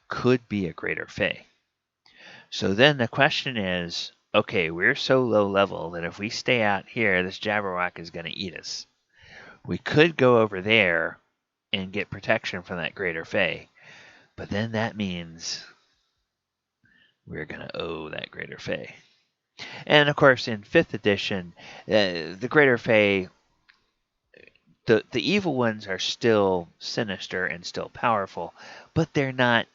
could be a Greater Fey. So then the question is, okay, we're so low level that if we stay out here, this Jabberwock is going to eat us. We could go over there and get protection from that Greater Fey, but then that means we're going to owe that Greater Fey. And of course, in 5th edition, the Greater Fey, the evil ones are still sinister and still powerful, but they're not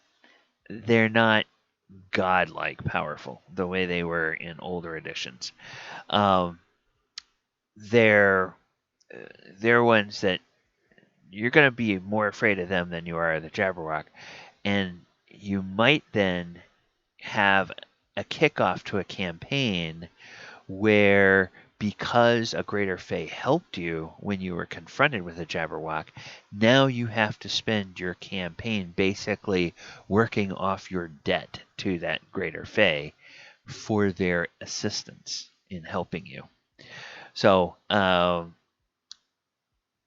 godlike powerful the way they were in older editions. They're ones that you're going to be more afraid of them than you are of the Jabberwock, and you might then have a kickoff to a campaign where, because a Greater Fey helped you when you were confronted with a Jabberwock, now you have to spend your campaign basically working off your debt to that Greater Fey for their assistance in helping you. So,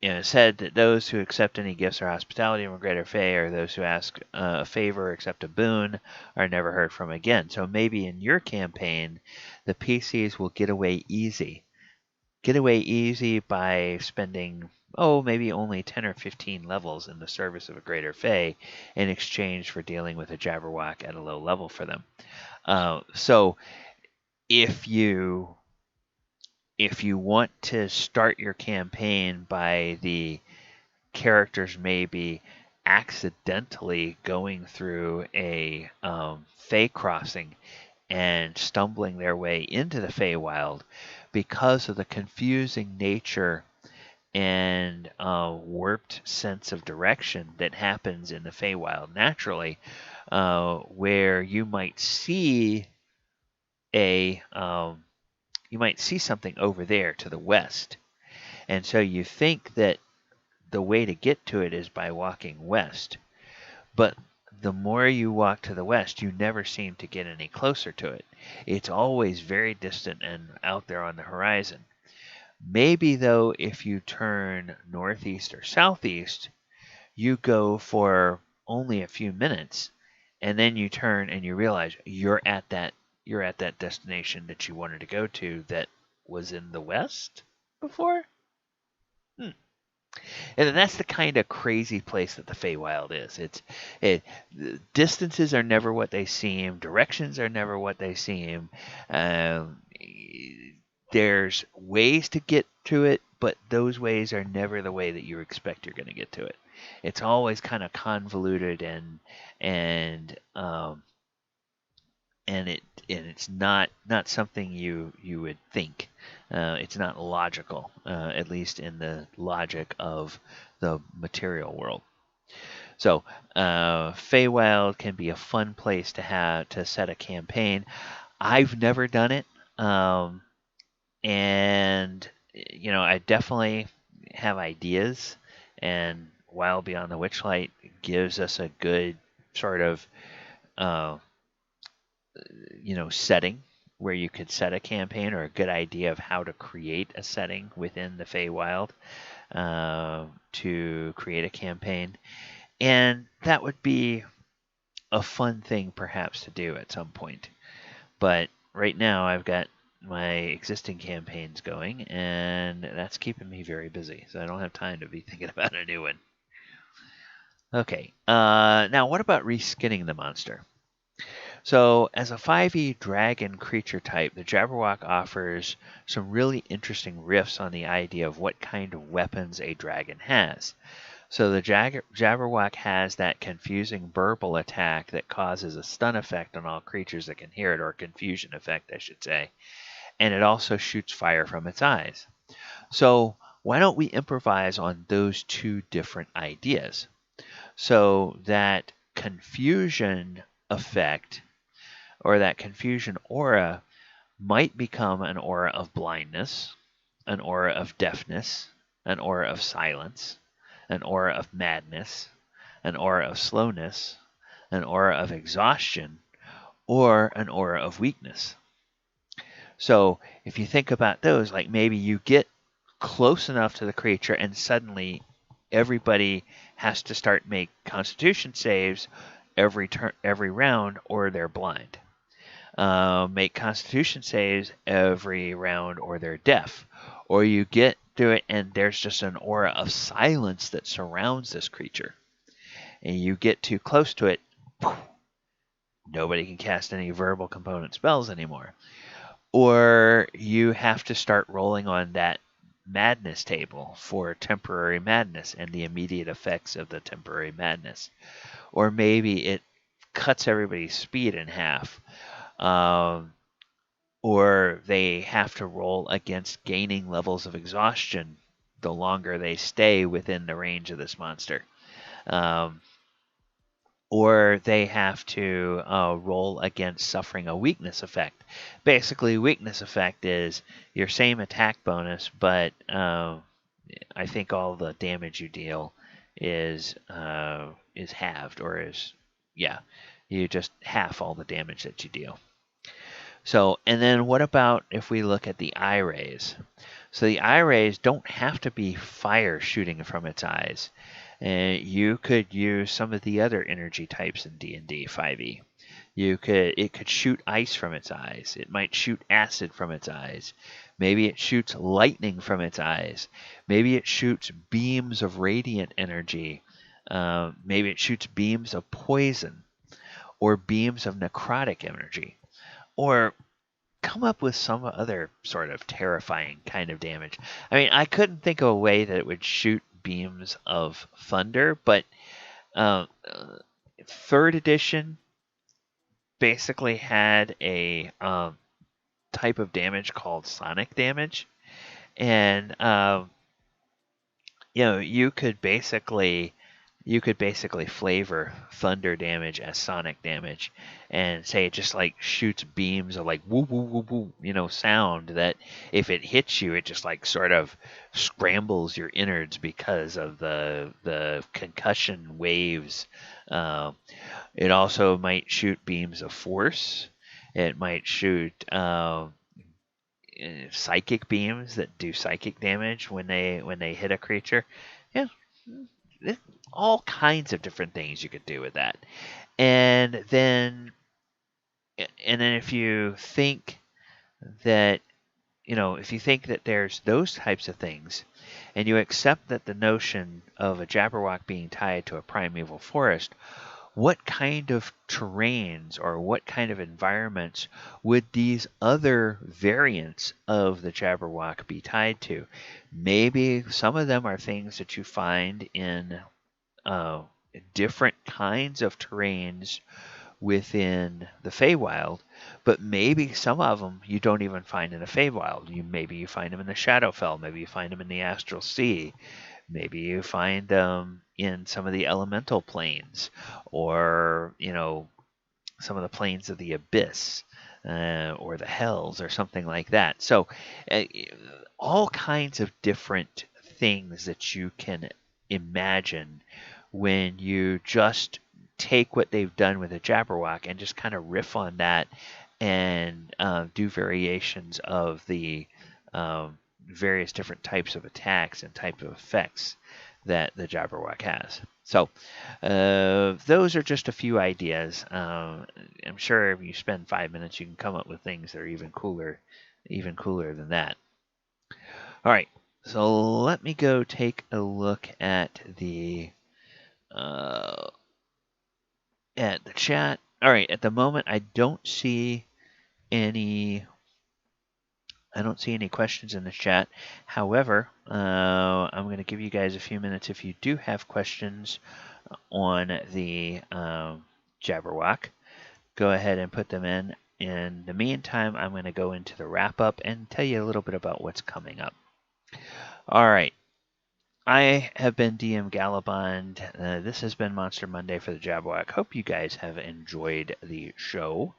it said that those who accept any gifts or hospitality from a Greater Fey, or those who ask a favor or accept a boon, are never heard from again. So maybe in your campaign, the PCs will get away easy. Get away easy by spending, maybe only 10 or 15 levels in the service of a Greater Fey in exchange for dealing with a Jabberwock at a low level for them. So if you want to start your campaign by the characters maybe accidentally going through a Fey crossing and stumbling their way into the Feywild because of the confusing nature and warped sense of direction that happens in the Feywild naturally, where you might see something over there to the west. And so you think that the way to get to it is by walking west. But the more you walk to the west, you never seem to get any closer to it. It's always very distant and out there on the horizon. Maybe, though, if you turn northeast or southeast, you go for only a few minutes, and then you turn and you realize you're at that destination that you wanted to go to that was in the west before? And that's the kind of crazy place that the Feywild is. The distances are never what they seem. Directions are never what they seem. Um, there's ways to get to it, but those ways are never the way that you expect you're going to get to it. It's always kind of convoluted and um, it's not something you would think. It's not logical, at least in the logic of the material world. So, Feywild can be a fun place to set a campaign. I've never done it, and I definitely have ideas. And Wild Beyond the Witchlight gives us a good sort of uh, setting where you could set a campaign, or a good idea of how to create a setting within the Feywild to create a campaign. And that would be a fun thing perhaps to do at some point. But right now I've got my existing campaigns going, and that's keeping me very busy, so I don't have time to be thinking about a new one. Okay, now what about reskinning the monster? So, as a 5e dragon creature type, the Jabberwock offers some really interesting riffs on the idea of what kind of weapons a dragon has. So, the Jabberwock has that confusing burble attack that causes a stun effect on all creatures that can hear it, or a confusion effect, I should say. And it also shoots fire from its eyes. So, why don't we improvise on those two different ideas? So, that confusion effect, or that confusion aura, might become an aura of blindness, an aura of deafness, an aura of silence, an aura of madness, an aura of slowness, an aura of exhaustion, or an aura of weakness. So if you think about those, like maybe you get close enough to the creature and suddenly everybody has to start make constitution saves every round, or they're blind. Make constitution saves every round, or they're deaf. Or you get to it and there's just an aura of silence that surrounds this creature. And you get too close to it, nobody can cast any verbal component spells anymore. Or you have to start rolling on that madness table for temporary madness and the immediate effects of the temporary madness. Or maybe it cuts everybody's speed in half. Or they have to roll against gaining levels of exhaustion the longer they stay within the range of this monster. Or they have to roll against suffering a weakness effect. Basically, weakness effect is your same attack bonus, but I think all the damage you deal is halved, or you just half all the damage that you deal. So, and then what about if we look at the eye rays? So the eye rays don't have to be fire shooting from its eyes. You could use some of the other energy types in D&D 5e. It could shoot ice from its eyes. It might shoot acid from its eyes. Maybe it shoots lightning from its eyes. Maybe it shoots beams of radiant energy. Maybe it shoots beams of poison, or beams of necrotic energy. Or come up with some other sort of terrifying kind of damage. I mean, I couldn't think of a way that it would shoot beams of thunder, but 3rd edition basically had a type of damage called sonic damage. And, you could basically flavor thunder damage as sonic damage, and say it just like shoots beams of like woo woo woo woo, sound that if it hits you, it just like sort of scrambles your innards because of the concussion waves. It also might shoot beams of force. It might shoot psychic beams that do psychic damage when they hit a creature. Yeah, all kinds of different things you could do with that. And then if you think that there's those types of things, and you accept that the notion of a Jabberwock being tied to a primeval forest, what kind of terrains or what kind of environments would these other variants of the Jabberwock be tied to? Maybe some of them are things that you find in different kinds of terrains within the Feywild, but maybe some of them you don't even find in the Feywild. Maybe you find them in the Shadowfell, maybe you find them in the Astral Sea, maybe you find them in some of the elemental planes, or some of the planes of the abyss, or the hells, or something like that. So all kinds of different things that you can imagine when you just take what they've done with a Jabberwock and just kind of riff on that and do variations of the various different types of attacks and type of effects that the Jabberwock has. So those are just a few ideas. I'm sure if you spend 5 minutes, you can come up with things that are even cooler than that. All right, so let me go take a look at the chat. All right, at the moment, I don't see any questions in the chat. However, I'm going to give you guys a few minutes if you do have questions on the Jabberwock. Go ahead and put them in. In the meantime, I'm going to go into the wrap-up and tell you a little bit about what's coming up. All right. I have been DM Gallibond. This has been Monster Monday for the Jabberwock. Hope you guys have enjoyed the show.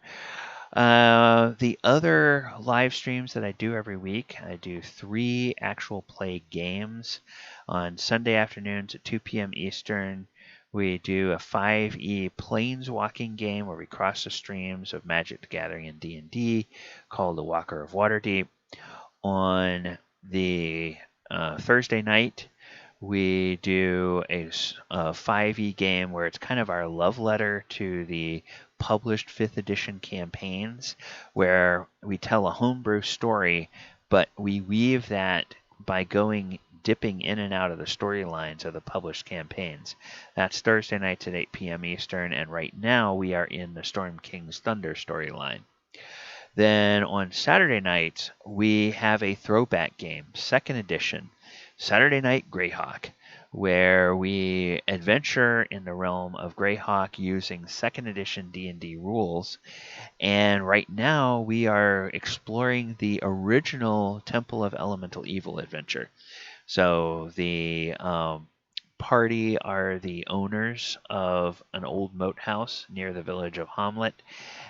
The other live streams that I do every week, I do 3 actual play games. On Sunday afternoons at 2 p.m. Eastern, we do a 5e planeswalking game where we cross the streams of Magic the Gathering and D&D called the Walker of Waterdeep. On the Thursday night, we do a 5e game where it's kind of our love letter to the published 5th edition campaigns, where we tell a homebrew story, but we weave that by dipping in and out of the storylines of the published campaigns. That's Thursday nights at 8 p.m. Eastern, and right now we are in the Storm King's Thunder storyline. Then on Saturday nights, we have a throwback game, 2nd edition, Saturday Night Greyhawk, where we adventure in the realm of Greyhawk using 2nd edition D&D rules. And right now we are exploring the original Temple of Elemental Evil adventure. So the party are the owners of an old moat house near the village of Hamlet.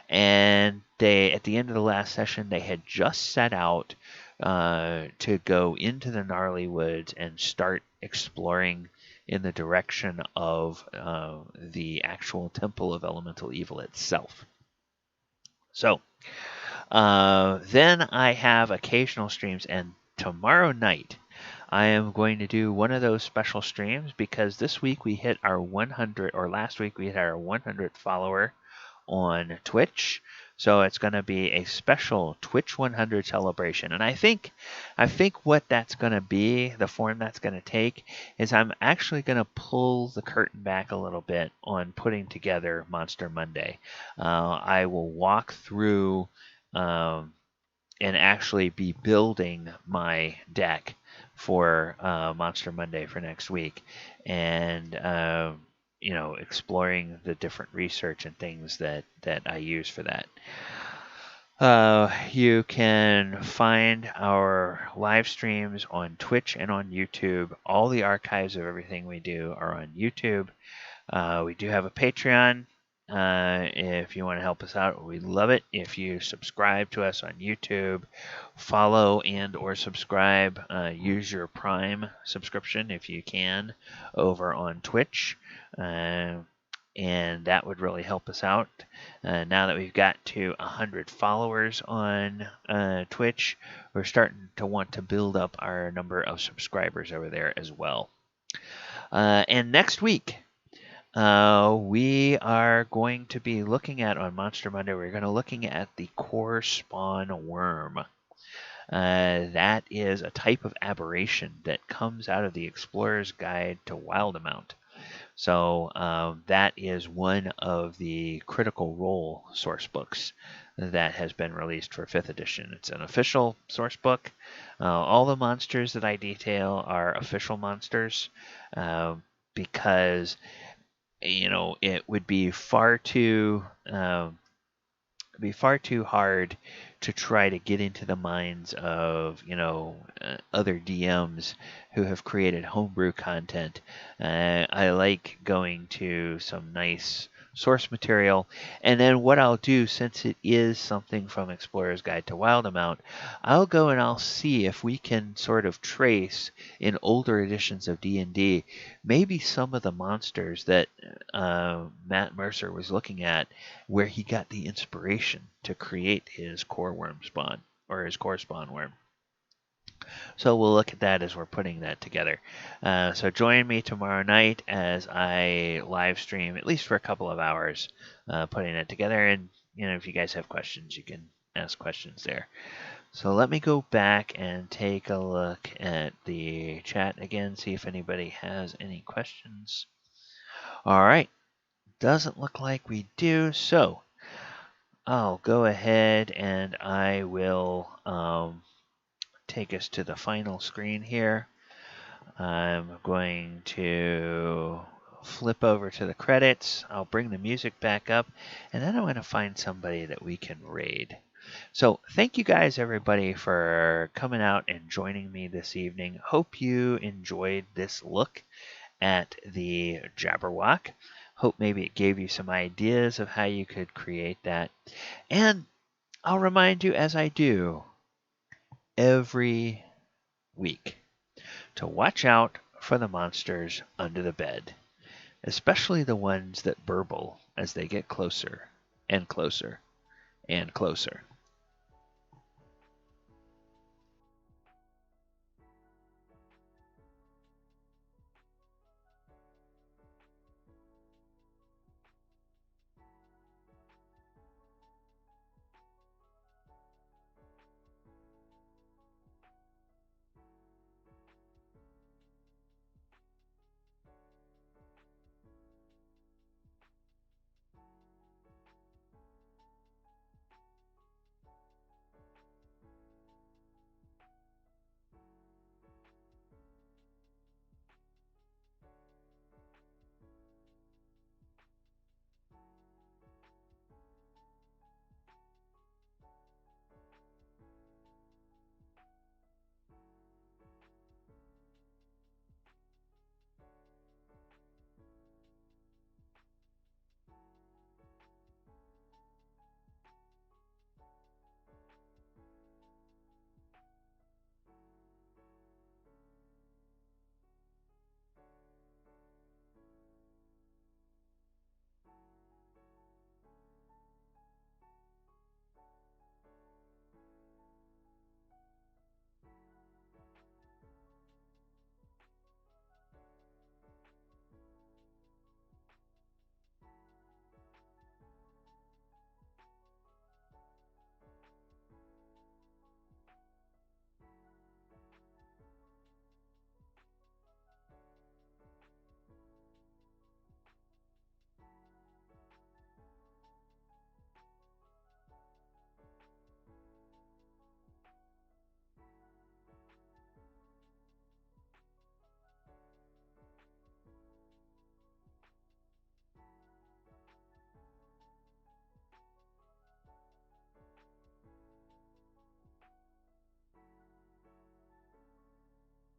And at the end of the last session, they had just set out to go into the gnarly woods and start exploring in the direction of the actual Temple of Elemental Evil itself. So then I have occasional streams, and tomorrow night I am going to do one of those special streams because this week we hit our 100, or last week we hit our 100th follower on Twitch. So it's going to be a special Twitch 100 celebration. And I think what that's going to be, the form that's going to take, is I'm actually going to pull the curtain back a little bit on putting together Monster Monday. I will walk through and actually be building my deck for Monster Monday for next week. And exploring the different research and things that I use for that. You can find our live streams on Twitch and on YouTube. All the archives of everything we do are on YouTube. We do have a Patreon. If you want to help us out, we'd love it if you subscribe to us on YouTube, follow and or subscribe, use your Prime subscription if you can over on Twitch, and that would really help us out. Now that we've got to 100 followers on Twitch, we're starting to want to build up our number of subscribers over there as well. And next week, we are going to be looking at, on Monster Monday, we're going to looking at the core spawn worm. That is a type of aberration that comes out of the Explorer's Guide to Wildemount. So that is one of the Critical Role source books that has been released for 5th edition. It's an official source book. All the monsters that I detail are official monsters because it would be far too hard to try to get into the minds of other DMs who have created homebrew content. I like going to some nice source material, and then what I'll do, since it is something from Explorer's Guide to Wildemount, I'll go and I'll see if we can sort of trace in older editions of D&D maybe some of the monsters that Matt Mercer was looking at, where he got the inspiration to create his core worm spawn, or his core spawn worm. So we'll look at that as we're putting that together. So join me tomorrow night as I live stream, at least for a couple of hours, putting it together. And if you guys have questions, you can ask questions there. So let me go back and take a look at the chat again, see if anybody has any questions. All right. Doesn't look like we do, so I'll go ahead and I will take us to the final screen here. I'm going to flip over to the credits. I'll bring the music back up, and then I'm going to find somebody that we can raid. So thank you guys, everybody, for coming out and joining me this evening. Hope you enjoyed this look at the Jabberwock. Hope maybe it gave you some ideas of how you could create that. And I'll remind you, as I do every week, to watch out for the monsters under the bed, especially the ones that burble as they get closer and closer and closer.